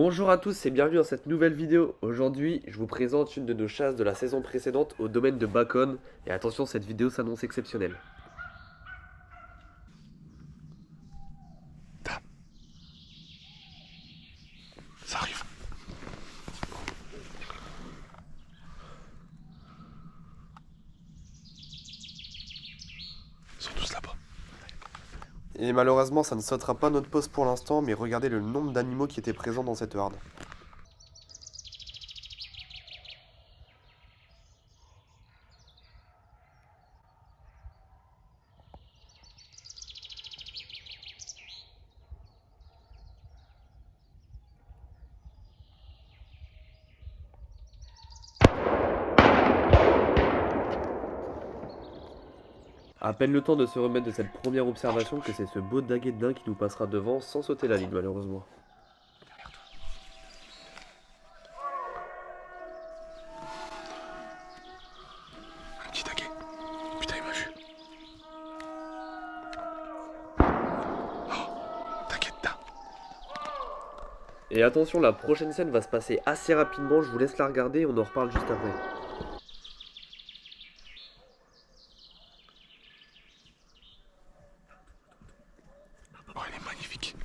Bonjour à tous et bienvenue dans cette nouvelle vidéo. Aujourd'hui, je vous présente une de nos chasses de la saison précédente au domaine de Bacon. Et attention, cette vidéo s'annonce exceptionnelle. Dame, ça arrive. Ils sont tous là-bas. Et malheureusement, ça ne sautera pas notre poste pour l'instant, mais regardez le nombre d'animaux qui étaient présents dans cette horde. À peine le temps de se remettre de cette première observation que c'est ce beau daguet de daim qui nous passera devant sans sauter la ligne malheureusement. Un petit taquet. Putain, il m'a vu. Oh, taquet de dame. Et attention, la prochaine scène va se passer assez rapidement, je vous laisse la regarder et on en reparle juste après. Oh, il est magnifique.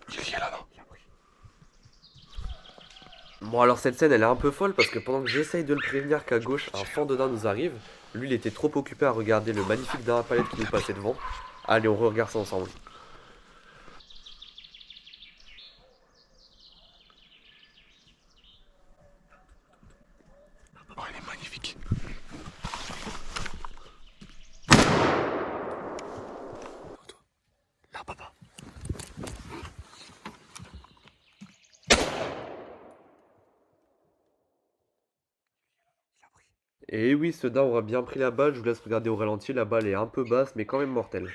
Il y est là, non? Bon alors cette scène elle est un peu folle parce que pendant que j'essaye de le prévenir qu'à gauche un fan de daim nous arrive, lui il était trop occupé à regarder le magnifique daim à palette qui nous passait devant. Allez on regarde ça ensemble. Oh, il est magnifique. Là, papa. Et oui ce daim aura bien pris la balle, je vous laisse regarder au ralenti, la balle est un peu basse mais quand même mortelle.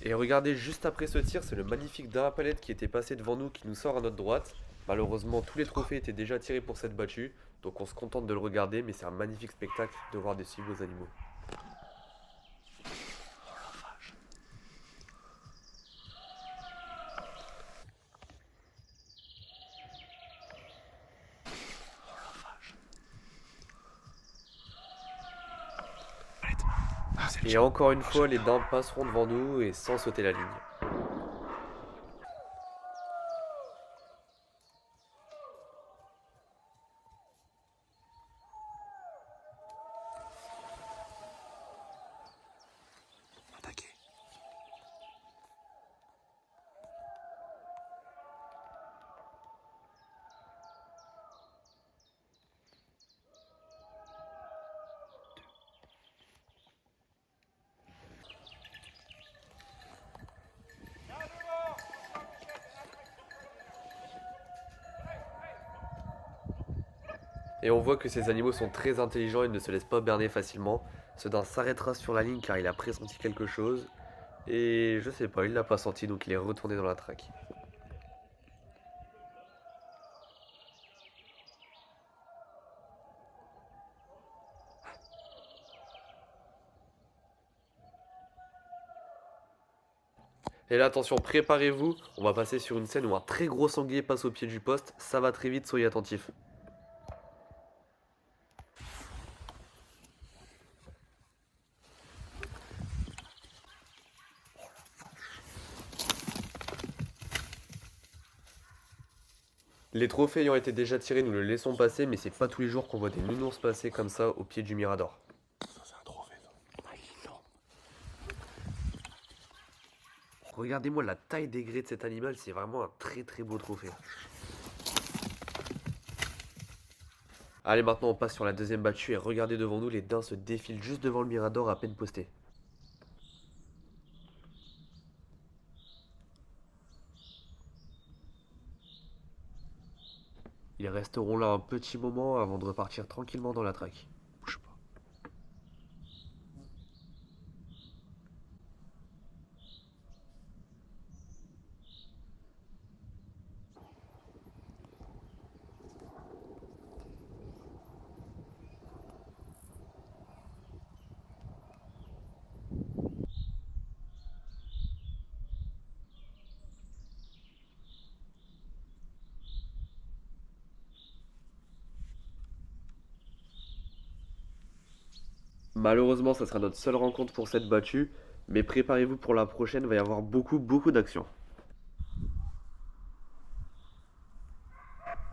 Et regardez juste après ce tir, c'est le magnifique daim à palette qui était passé devant nous qui nous sort à notre droite. Malheureusement tous les trophées étaient déjà tirés pour cette battue, donc on se contente de le regarder mais c'est un magnifique spectacle de voir de si beaux animaux. Ah, c'est le Et tien. encore une Ah, fois, j'aime les bien. daims passeront devant nous et sans sauter la ligne. Un taquet. Et on voit que ces animaux sont très intelligents et ne se laissent pas berner facilement. Ce daim s'arrêtera sur la ligne car il a pressenti quelque chose. Et je sais pas, il l'a pas senti donc il est retourné dans la traque. Et là attention, préparez-vous, on va passer sur une scène où un très gros sanglier passe au pied du poste. Ça va très vite, soyez attentifs. Les trophées ayant été déjà tirés, nous le laissons passer, mais c'est pas tous les jours qu'on voit des nounours passer comme ça au pied du Mirador. Ça, c'est un trophée, ça. Ah, il est énorme. Regardez-moi la taille des grès de cet animal, c'est vraiment un très très beau trophée. Allez maintenant on passe sur la deuxième battue et regardez devant nous, les daims se défilent juste devant le Mirador à peine posté. Ils resteront là un petit moment avant de repartir tranquillement dans la traque. Bouge pas. Malheureusement, ça sera notre seule rencontre pour cette battue, mais préparez-vous pour la prochaine, va y avoir beaucoup d'actions.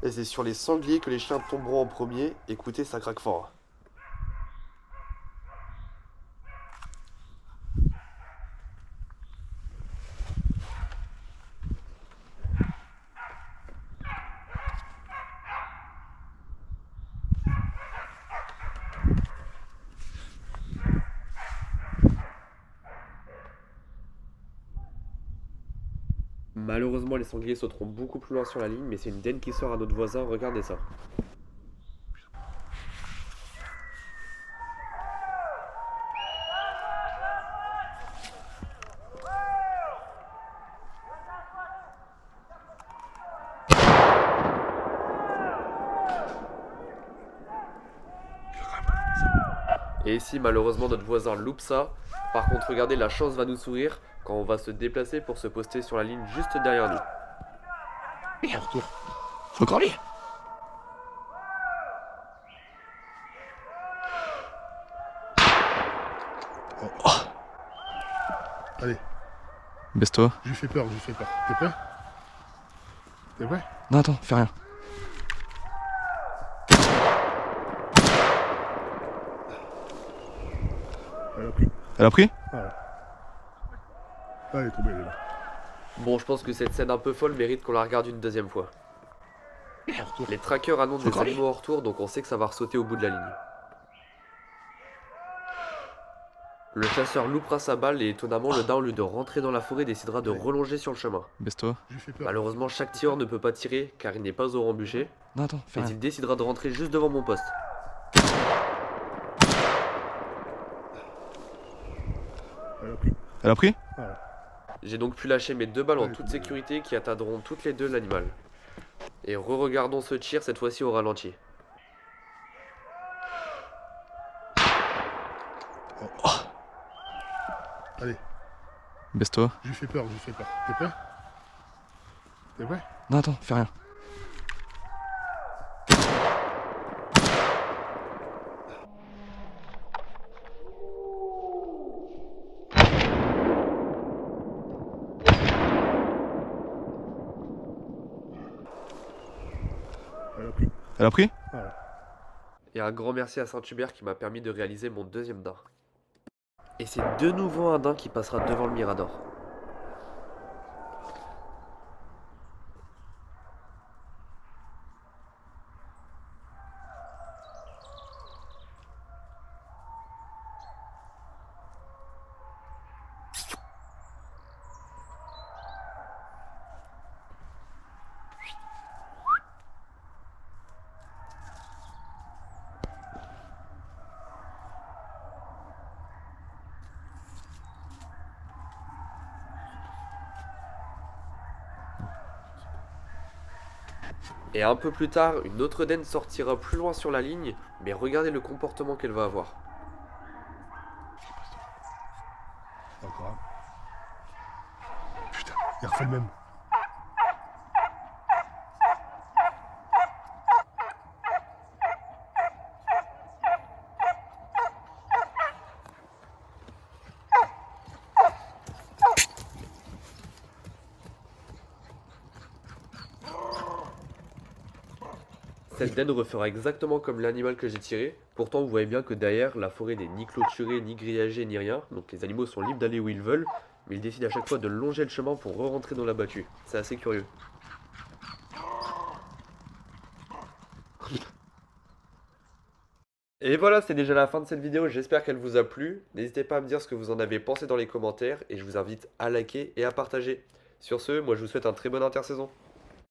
Et c'est sur les sangliers que les chiens tomberont en premier, écoutez, ça craque fort. Malheureusement, les sangliers sauteront beaucoup plus loin sur la ligne, mais c'est une denne qui sort à notre voisin, regardez ça. Et ici, malheureusement, notre voisin loupe ça. Par contre, regardez, la chance va nous sourire quand on va se déplacer pour se poster sur la ligne juste derrière nous. Merde, faut encore lui. Oh. Allez, Baisse-toi. je lui fais peur, je lui fais peur. T'es prêt? T'es prêt? Non, attends, fais rien. Elle a pris. Elle a pris? Ah, elle est tombée, elle est là. Bon, je pense que cette scène un peu folle mérite qu'on la regarde une deuxième fois. Merde. Les trackers annoncent des Encore lui. animaux en retour, donc on sait que ça va ressauter au bout de la ligne. Le chasseur loupera sa balle et étonnamment, le daim, au lieu de rentrer dans la forêt, décidera de rellonger sur le chemin. Baisse-toi. Je lui fais peur. Malheureusement, chaque tireur ne peut pas tirer car il n'est pas au rembûché, Non, attends, fais mais rien. il décidera de rentrer juste devant mon poste. Elle a pris. Elle a pris? J'ai donc pu lâcher mes deux balles en toute sécurité qui atteindront toutes les deux l'animal. Et re-regardons ce tir cette fois-ci au ralenti. Oh. Allez, Baisse-toi. je lui fais peur, je lui fais peur. T'es prêt? T'es prêt? Non, attends, fais rien. Elle a pris. Elle a pris? Et un grand merci à Saint-Hubert qui m'a permis de réaliser mon deuxième daim. Et c'est de nouveau un daim qui passera devant le Mirador. Et un peu plus tard, une autre denne sortira plus loin sur la ligne, mais regardez le comportement qu'elle va avoir. Encore un. Putain, il refait le même. Cette denne refera exactement comme l'animal que j'ai tiré. Pourtant, vous voyez bien que derrière, la forêt n'est ni clôturée, ni grillagée, ni rien. Donc les animaux sont libres d'aller où ils veulent. Mais ils décident à chaque fois de longer le chemin pour re-rentrer dans la battue. C'est assez curieux. Et voilà, c'est déjà la fin de cette vidéo. J'espère qu'elle vous a plu. N'hésitez pas à me dire ce que vous en avez pensé dans les commentaires. Et je vous invite à liker et à partager. Sur ce, moi je vous souhaite un très bonne intersaison.